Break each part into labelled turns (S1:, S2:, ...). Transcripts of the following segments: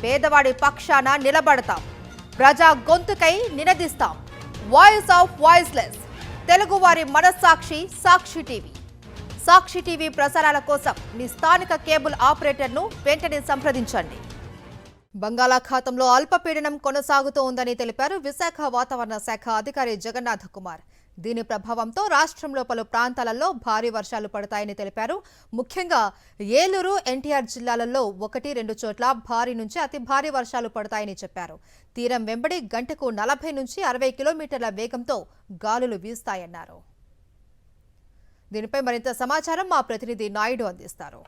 S1: పేదవాడి పక్షాన నిలబడతాం, ప్రజా గొంతుకై నినదిస్తాం. వాయిస్ ఆఫ్ వాయిస్లెస్, తెలుగువారి మనస్సాక్షి సాక్షి టీవీ. సాక్షి టీవీ ప్రసారాల కోసం మీ స్థానిక కేబుల్ ఆపరేటర్ను వెంటనే సంప్రదించండి. బంగాళాఖాతంలో అల్పపీడనం కొనసాగుతూ ఉందని తెలిపారు విశాఖ వాతావరణ శాఖ అధికారి జగన్నాథ్ కుమార్. దీని ప్రభావంతో రాష్ట్రంలో పలు ప్రాంతాలలో భారీ వర్షాలు పడతాయని తెలిపారు. ముఖ్యంగా ఏలూరు, ఎన్టీఆర్ జిల్లాలలో 1-2 చోట్ల భారీ నుంచి అతి భారీ వర్షాలు పడతాయని చెప్పారు. తీరం వెంబడి గంటకు 40 నుంచి 60 కిలోమీటర్ల వేగంతో గాలులు వీస్తాయన్నారు. దీనిపై మరింత సమాచారం మా ప్రతినిధి నాయుడు అందిస్తారు.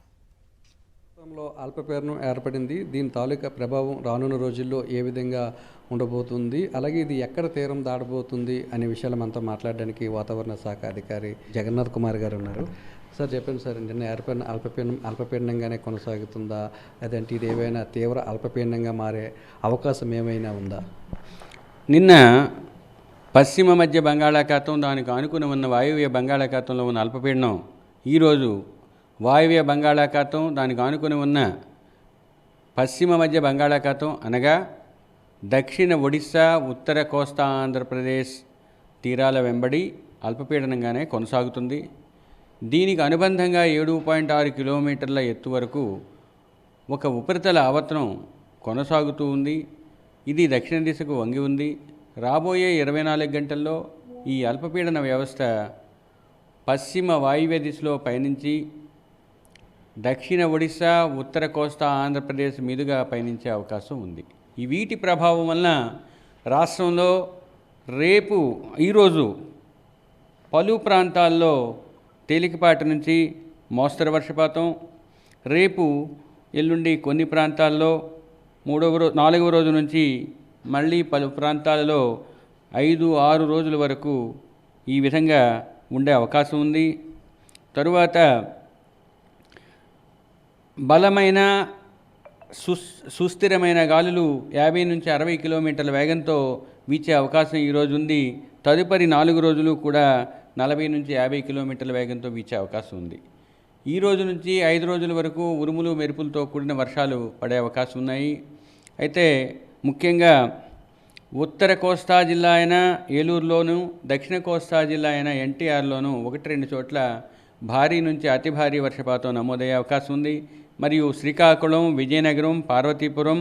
S2: అల్పపీడనం ఏర్పడింది. దీని తాలూకా ప్రభావం రానున్న రోజుల్లో ఏ విధంగా ఉండబోతుంది, అలాగే ఇది ఎక్కడ తీరం దాటబోతుంది అనే విషయాలు మనతో మాట్లాడడానికి వాతావరణ శాఖ అధికారి జగన్నాథ్ కుమార్ గారు ఉన్నారు. సార్ చెప్పండి సార్, నిన్న ఏర్పడిన అల్పపీడనంగానే కొనసాగుతుందా, లేదంటే ఇది ఏమైనా తీవ్ర అల్పపీడనంగా మారే అవకాశం ఏమైనా ఉందా?
S3: నిన్న పశ్చిమ మధ్య బంగాళాఖాతం, దానికి ఆనుకుని ఉన్న వాయువ్య బంగాళాఖాతంలో ఉన్న అల్పపీడనం ఈరోజు వాయువ్య బంగాళాఖాతం, దానికి ఆనుకుని ఉన్న పశ్చిమ మధ్య బంగాళాఖాతం అనగా దక్షిణ ఒడిశా, ఉత్తర కోస్తా ఆంధ్రప్రదేశ్ తీరాల వెంబడి అల్పపీడనంగానే కొనసాగుతుంది. దీనికి అనుబంధంగా 7.6 కిలోమీటర్ల ఎత్తు వరకు ఒక ఉపరితల ఆవర్తనం కొనసాగుతూ ఉంది. ఇది దక్షిణ దిశకు వంగి ఉంది. రాబోయే 24 గంటల్లో ఈ అల్పపీడన వ్యవస్థ పశ్చిమ వాయువ్య దిశలో పయనించి దక్షిణ ఒడిశా, ఉత్తర కోస్తా ఆంధ్రప్రదేశ్ మీదుగా పయనించే అవకాశం ఉంది. ఈ వీటి ప్రభావం వలన రాష్ట్రంలో ఈరోజు పలు ప్రాంతాల్లో తేలికపాటి నుంచి మోస్తరు వర్షపాతం, రేపు ఎల్లుండి కొన్ని ప్రాంతాల్లో 4వ రోజు నుంచి మళ్ళీ పలు ప్రాంతాలలో 5-6 రోజుల వరకు ఈ విధంగా ఉండే అవకాశం ఉంది. తరువాత బలమైన సుస్థిరమైన గాలులు 50 నుంచి 60 కిలోమీటర్ల వేగంతో వీచే అవకాశం ఈరోజు ఉంది. తదుపరి 4 రోజులు కూడా 40 నుంచి 50 కిలోమీటర్ల వేగంతో వీచే అవకాశం ఉంది. ఈ రోజు నుంచి 5 రోజుల వరకు ఉరుములు మెరుపులతో కూడిన వర్షాలు పడే అవకాశం ఉన్నాయి. అయితే ముఖ్యంగా ఉత్తర కోస్తా జిల్లా అయిన ఏలూరులోను, దక్షిణ కోస్తా జిల్లా అయిన ఎన్టీఆర్లోను 1-2 చోట్ల భారీ నుంచి అతి భారీ వర్షపాతం నమోదయ్యే అవకాశం ఉంది. మరియు శ్రీకాకుళం, విజయనగరం, పార్వతీపురం,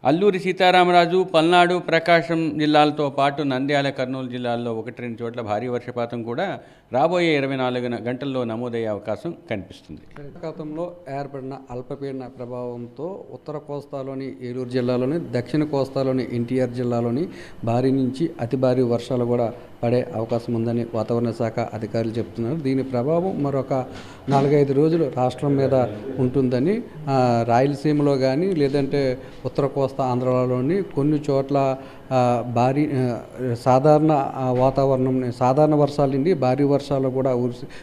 S3: అల్లూరి సీతారామరాజు, పల్నాడు, ప్రకాశం జిల్లాలతో పాటు నంద్యాల, కర్నూలు జిల్లాల్లో 1-2 చోట్ల భారీ వర్షపాతం కూడా రాబోయే 24 గంటల్లో నమోదయ్యే అవకాశం కనిపిస్తుంది.
S2: బంగాళాఖాతంలో ఏర్పడిన అల్పపీడన ప్రభావంతో ఉత్తర కోస్తాలోని ఏలూరు జిల్లాలోని, దక్షిణ కోస్తాలోని ఎన్టీఆర్ జిల్లాలోని భారీ నుంచి అతి భారీ వర్షాలు కూడా పడే అవకాశం ఉందని వాతావరణ శాఖ అధికారులు చెప్తున్నారు. దీని ప్రభావం మరొక 4-5 రోజులు రాష్ట్రం మీద ఉంటుందని, రాయలసీమలో కానీ లేదంటే ఉత్తర కోస్తా ఆంధ్రాలోని కొన్ని చోట్ల భారీ సాధారణ వాతావరణం, సాధారణ వర్షాల నుండి భారీ వర్షాలు కూడా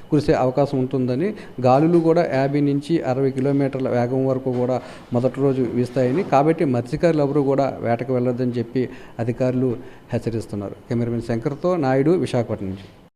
S2: కురిసే అవకాశం ఉంటుందని, గాలులు కూడా 50 నుంచి 60 కిలోమీటర్ల వేగం వరకు కూడా మొదటి రోజు వీస్తాయని, కాబట్టి మత్స్యకారులు ఎవరు కూడా వేటకు వెళ్ళొద్దని చెప్పి అధికారులు హెచ్చరిస్తున్నారు. కెమెరామెన్ శంకర్తో నాయుడు, విశాఖపట్నం నుంచి.